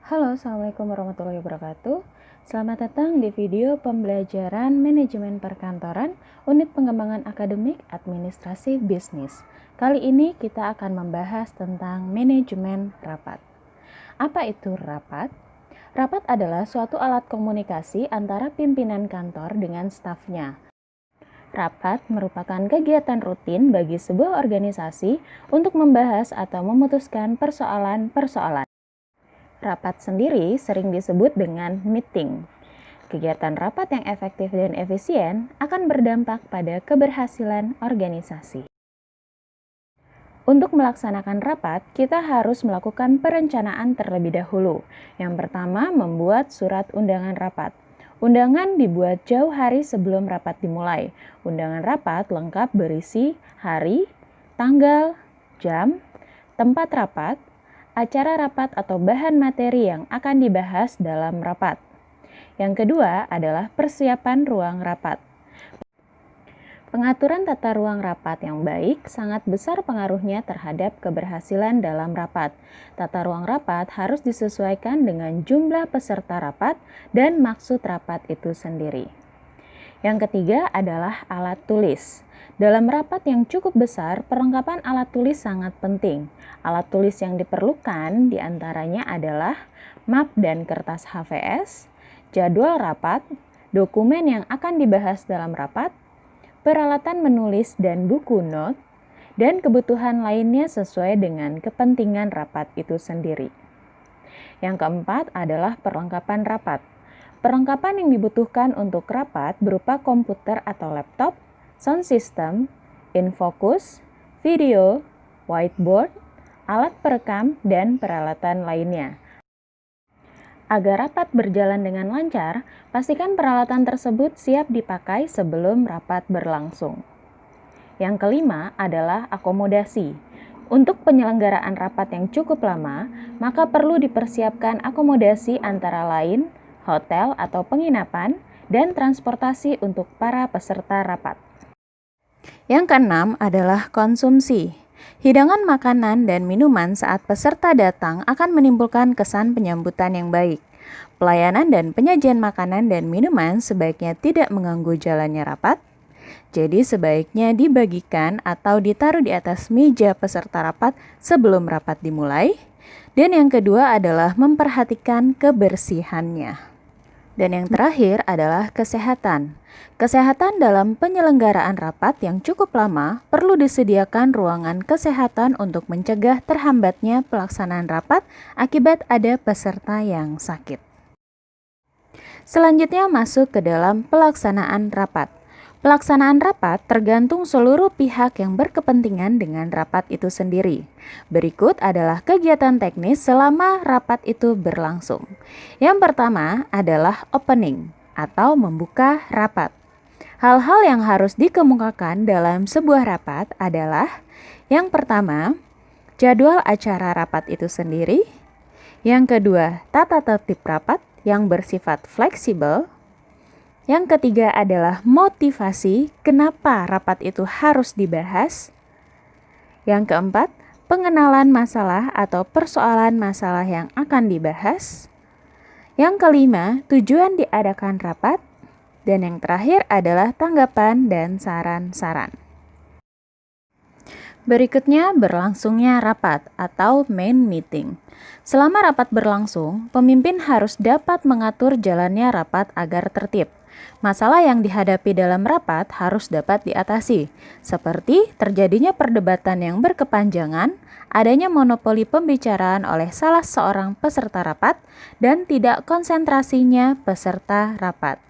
Halo, Assalamualaikum warahmatullahi wabarakatuh. Selamat datang di video pembelajaran manajemen perkantoran, unit pengembangan akademik administrasi bisnis. Kali ini kita akan membahas tentang manajemen rapat. Apa itu rapat? Rapat adalah suatu alat komunikasi antara pimpinan kantor dengan stafnya. Rapat merupakan kegiatan rutin bagi sebuah organisasi untuk membahas atau memutuskan persoalan-persoalan. Rapat sendiri sering disebut dengan meeting. Kegiatan rapat yang efektif dan efisien akan berdampak pada keberhasilan organisasi. Untuk melaksanakan rapat, kita harus melakukan perencanaan terlebih dahulu. Yang pertama, membuat surat undangan rapat. Undangan dibuat jauh hari sebelum rapat dimulai. Undangan rapat lengkap berisi hari, tanggal, jam, tempat rapat, acara rapat atau bahan materi yang akan dibahas dalam rapat. Yang kedua adalah persiapan ruang rapat. Pengaturan tata ruang rapat yang baik sangat besar pengaruhnya terhadap keberhasilan dalam rapat. Tata ruang rapat harus disesuaikan dengan jumlah peserta rapat dan maksud rapat itu sendiri. Yang ketiga adalah alat tulis. Dalam rapat yang cukup besar, perlengkapan alat tulis sangat penting. Alat tulis yang diperlukan diantaranya adalah map dan kertas HVS, jadwal rapat, dokumen yang akan dibahas dalam rapat, peralatan menulis dan buku not, dan kebutuhan lainnya sesuai dengan kepentingan rapat itu sendiri. Yang keempat adalah perlengkapan rapat. Perlengkapan yang dibutuhkan untuk rapat berupa komputer atau laptop, sound system, infocus, video, whiteboard, alat perekam, dan peralatan lainnya. Agar rapat berjalan dengan lancar, pastikan peralatan tersebut siap dipakai sebelum rapat berlangsung. Yang kelima adalah akomodasi. Untuk penyelenggaraan rapat yang cukup lama, maka perlu dipersiapkan akomodasi antara lain hotel atau penginapan, dan transportasi untuk para peserta rapat. Yang keenam adalah konsumsi. Hidangan makanan dan minuman saat peserta datang akan menimbulkan kesan penyambutan yang baik. Pelayanan dan penyajian makanan dan minuman sebaiknya tidak mengganggu jalannya rapat, jadi sebaiknya dibagikan atau ditaruh di atas meja peserta rapat sebelum rapat dimulai. Dan yang kedua adalah memperhatikan kebersihannya. Dan yang terakhir adalah kesehatan. Kesehatan dalam penyelenggaraan rapat yang cukup lama perlu disediakan ruangan kesehatan untuk mencegah terhambatnya pelaksanaan rapat akibat ada peserta yang sakit. Selanjutnya masuk ke dalam pelaksanaan rapat. Pelaksanaan rapat tergantung seluruh pihak yang berkepentingan dengan rapat itu sendiri. Berikut adalah kegiatan teknis selama rapat itu berlangsung. Yang pertama adalah opening atau membuka rapat. Hal-hal yang harus dikemukakan dalam sebuah rapat adalah yang pertama, jadwal acara rapat itu sendiri. Yang kedua, tata tertib rapat yang bersifat fleksibel. Yang ketiga adalah motivasi kenapa rapat itu harus dibahas. Yang keempat, pengenalan masalah atau persoalan masalah yang akan dibahas. Yang kelima, tujuan diadakan rapat. Dan yang terakhir adalah tanggapan dan saran-saran. Berikutnya berlangsungnya rapat atau main meeting. Selama rapat berlangsung, pemimpin harus dapat mengatur jalannya rapat agar tertib. Masalah yang dihadapi dalam rapat harus dapat diatasi, seperti terjadinya perdebatan yang berkepanjangan, adanya monopoli pembicaraan oleh salah seorang peserta rapat, dan tidak konsentrasinya peserta rapat.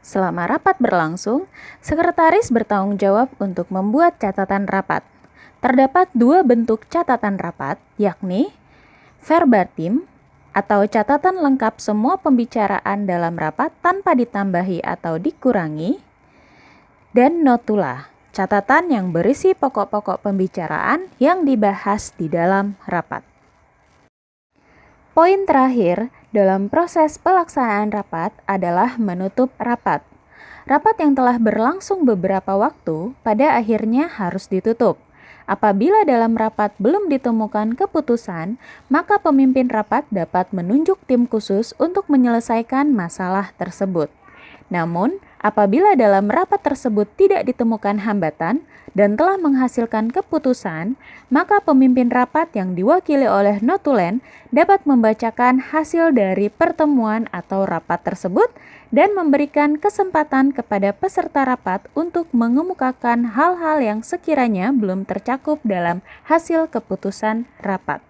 Selama rapat berlangsung, sekretaris bertanggung jawab untuk membuat catatan rapat. Terdapat dua bentuk catatan rapat, yakni verbatim atau catatan lengkap semua pembicaraan dalam rapat tanpa ditambahi atau dikurangi, dan notula, catatan yang berisi pokok-pokok pembicaraan yang dibahas di dalam rapat. Poin terakhir dalam proses pelaksanaan rapat adalah menutup rapat. Rapat yang telah berlangsung beberapa waktu pada akhirnya harus ditutup. Apabila dalam rapat belum ditemukan keputusan, maka pemimpin rapat dapat menunjuk tim khusus untuk menyelesaikan masalah tersebut. Namun, apabila dalam rapat tersebut tidak ditemukan hambatan dan telah menghasilkan keputusan, maka pemimpin rapat yang diwakili oleh notulen dapat membacakan hasil dari pertemuan atau rapat tersebut dan memberikan kesempatan kepada peserta rapat untuk mengemukakan hal-hal yang sekiranya belum tercakup dalam hasil keputusan rapat.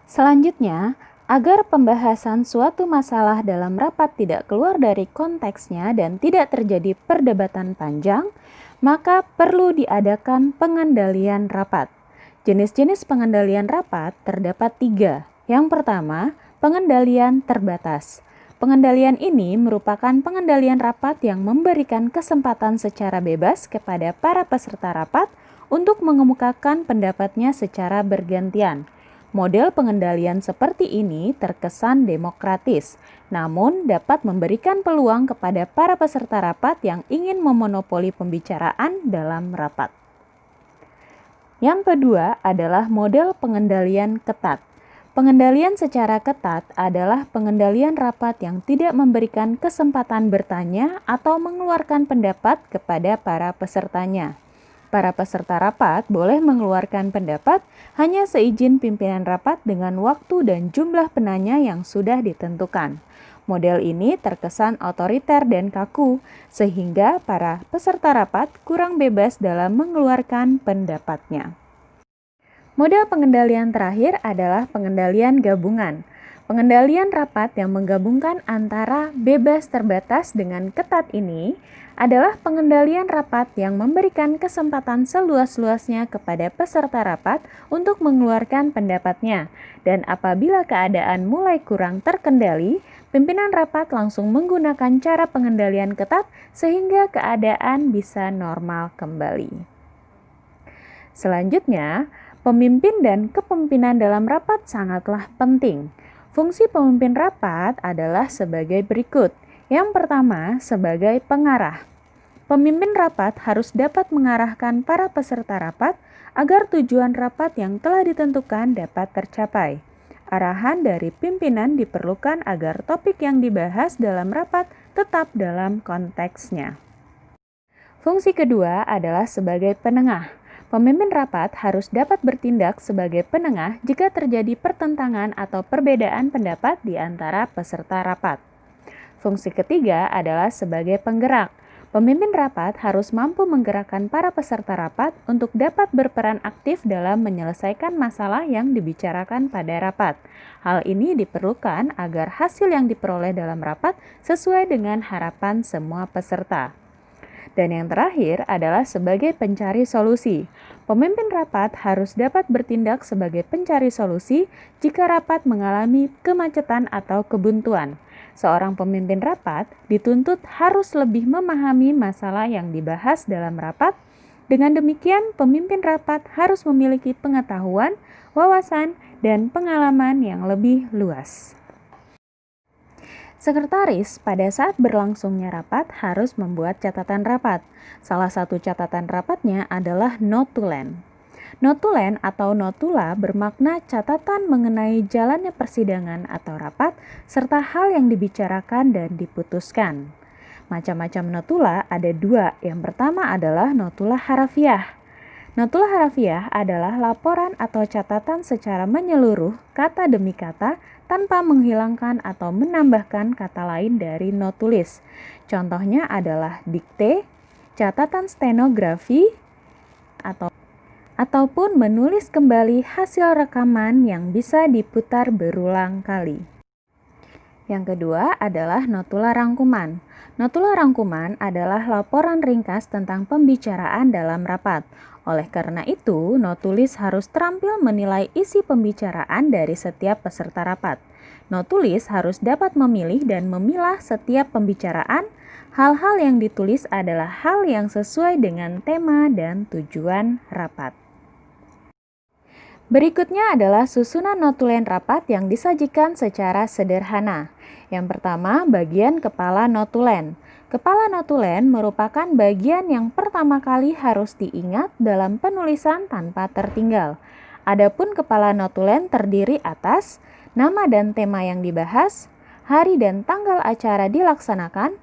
Selanjutnya, agar pembahasan suatu masalah dalam rapat tidak keluar dari konteksnya dan tidak terjadi perdebatan panjang, maka perlu diadakan pengendalian rapat. Jenis-jenis pengendalian rapat terdapat 3. Yang pertama, pengendalian terbatas. Pengendalian ini merupakan pengendalian rapat yang memberikan kesempatan secara bebas kepada para peserta rapat untuk mengemukakan pendapatnya secara bergantian. Model pengendalian seperti ini terkesan demokratis, namun dapat memberikan peluang kepada para peserta rapat yang ingin memonopoli pembicaraan dalam rapat. Yang kedua adalah model pengendalian ketat. Pengendalian secara ketat adalah pengendalian rapat yang tidak memberikan kesempatan bertanya atau mengeluarkan pendapat kepada para pesertanya. Para peserta rapat boleh mengeluarkan pendapat hanya seizin pimpinan rapat dengan waktu dan jumlah penanya yang sudah ditentukan. Model ini terkesan otoriter dan kaku, sehingga para peserta rapat kurang bebas dalam mengeluarkan pendapatnya. Model pengendalian terakhir adalah pengendalian gabungan. Pengendalian rapat yang menggabungkan antara bebas terbatas dengan ketat ini adalah pengendalian rapat yang memberikan kesempatan seluas-luasnya kepada peserta rapat untuk mengeluarkan pendapatnya. Dan apabila keadaan mulai kurang terkendali, pimpinan rapat langsung menggunakan cara pengendalian ketat sehingga keadaan bisa normal kembali. Selanjutnya, pemimpin dan kepemimpinan dalam rapat sangatlah penting. Fungsi pemimpin rapat adalah sebagai berikut. Yang pertama, sebagai pengarah. Pemimpin rapat harus dapat mengarahkan para peserta rapat agar tujuan rapat yang telah ditentukan dapat tercapai. Arahan dari pimpinan diperlukan agar topik yang dibahas dalam rapat tetap dalam konteksnya. Fungsi kedua adalah sebagai penengah. Pemimpin rapat harus dapat bertindak sebagai penengah jika terjadi pertentangan atau perbedaan pendapat di antara peserta rapat. Fungsi ketiga adalah sebagai penggerak. Pemimpin rapat harus mampu menggerakkan para peserta rapat untuk dapat berperan aktif dalam menyelesaikan masalah yang dibicarakan pada rapat. Hal ini diperlukan agar hasil yang diperoleh dalam rapat sesuai dengan harapan semua peserta. Dan yang terakhir adalah sebagai pencari solusi. Pemimpin rapat harus dapat bertindak sebagai pencari solusi jika rapat mengalami kemacetan atau kebuntuan. Seorang pemimpin rapat dituntut harus lebih memahami masalah yang dibahas dalam rapat. Dengan demikian, pemimpin rapat harus memiliki pengetahuan, wawasan, dan pengalaman yang lebih luas. Sekretaris pada saat berlangsungnya rapat harus membuat catatan rapat. Salah satu catatan rapatnya adalah notulen. Notulen atau notula bermakna catatan mengenai jalannya persidangan atau rapat serta hal yang dibicarakan dan diputuskan. Macam-macam notula ada 2. Yang pertama adalah notula harafiah. Notula harafiah adalah laporan atau catatan secara menyeluruh kata demi kata tanpa menghilangkan atau menambahkan kata lain dari notulis. Contohnya adalah dikte, catatan stenografi, ataupun menulis kembali hasil rekaman yang bisa diputar berulang kali. Yang kedua adalah notula rangkuman. Notula rangkuman adalah laporan ringkas tentang pembicaraan dalam rapat. Oleh karena itu, notulis harus terampil menilai isi pembicaraan dari setiap peserta rapat. Notulis harus dapat memilih dan memilah setiap pembicaraan. Hal-hal yang ditulis adalah hal yang sesuai dengan tema dan tujuan rapat. Berikutnya adalah susunan notulen rapat yang disajikan secara sederhana. Yang pertama, bagian kepala notulen. Kepala notulen merupakan bagian yang pertama kali harus diingat dalam penulisan tanpa tertinggal. Adapun kepala notulen terdiri atas nama dan tema yang dibahas, hari dan tanggal acara dilaksanakan,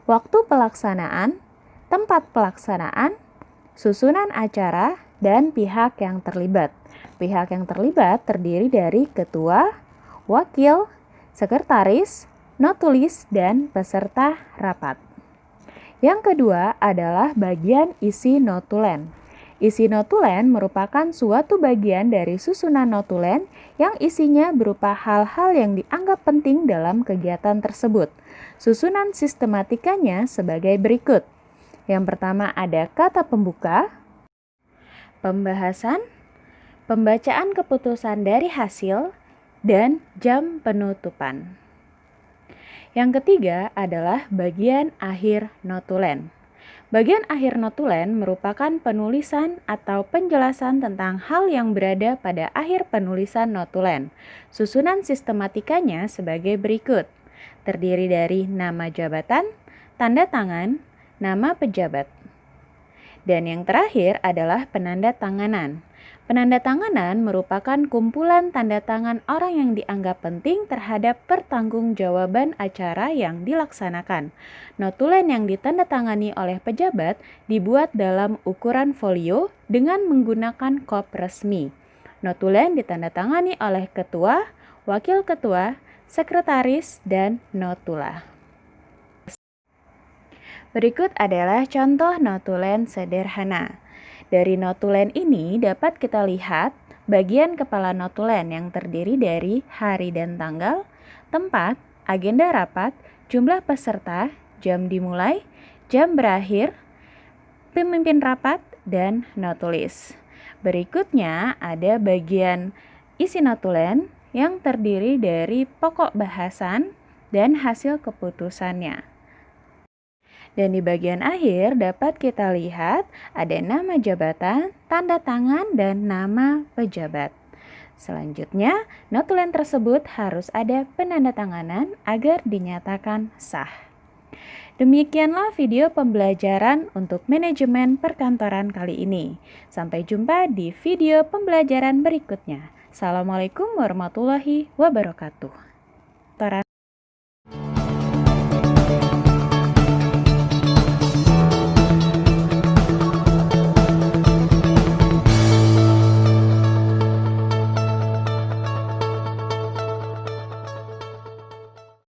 waktu pelaksanaan, tempat pelaksanaan, susunan acara, dan pihak yang terlibat. Pihak yang terlibat terdiri dari ketua, wakil, sekretaris, notulis, dan peserta rapat. Yang kedua adalah bagian isi notulen. Isi notulen merupakan suatu bagian dari susunan notulen yang isinya berupa hal-hal yang dianggap penting dalam kegiatan tersebut. Susunan sistematikanya sebagai berikut. Yang pertama ada kata pembuka, pembahasan, pembacaan keputusan dari hasil, dan jam penutupan. Yang ketiga adalah bagian akhir notulen. Bagian akhir notulen merupakan penulisan atau penjelasan tentang hal yang berada pada akhir penulisan notulen. Susunan sistematikanya sebagai berikut. Terdiri dari nama jabatan, tanda tangan, nama pejabat. Dan yang terakhir adalah penanda tanganan. Penanda tanganan merupakan kumpulan tanda tangan orang yang dianggap penting terhadap pertanggungjawaban acara yang dilaksanakan. Notulen yang ditandatangani oleh pejabat dibuat dalam ukuran folio dengan menggunakan kop resmi. Notulen ditandatangani oleh ketua, wakil ketua, sekretaris, dan notula. Berikut adalah contoh notulen sederhana. Dari notulen ini dapat kita lihat bagian kepala notulen yang terdiri dari hari dan tanggal, tempat, agenda rapat, jumlah peserta, jam dimulai, jam berakhir, pemimpin rapat, dan notulis. Berikutnya ada bagian isi notulen yang terdiri dari pokok bahasan dan hasil keputusannya. Dan di bagian akhir dapat kita lihat ada nama jabatan, tanda tangan, dan nama pejabat. Selanjutnya, notulen tersebut harus ada penandatanganan agar dinyatakan sah. Demikianlah video pembelajaran untuk manajemen perkantoran kali ini. Sampai jumpa di video pembelajaran berikutnya. Assalamualaikum warahmatullahi wabarakatuh.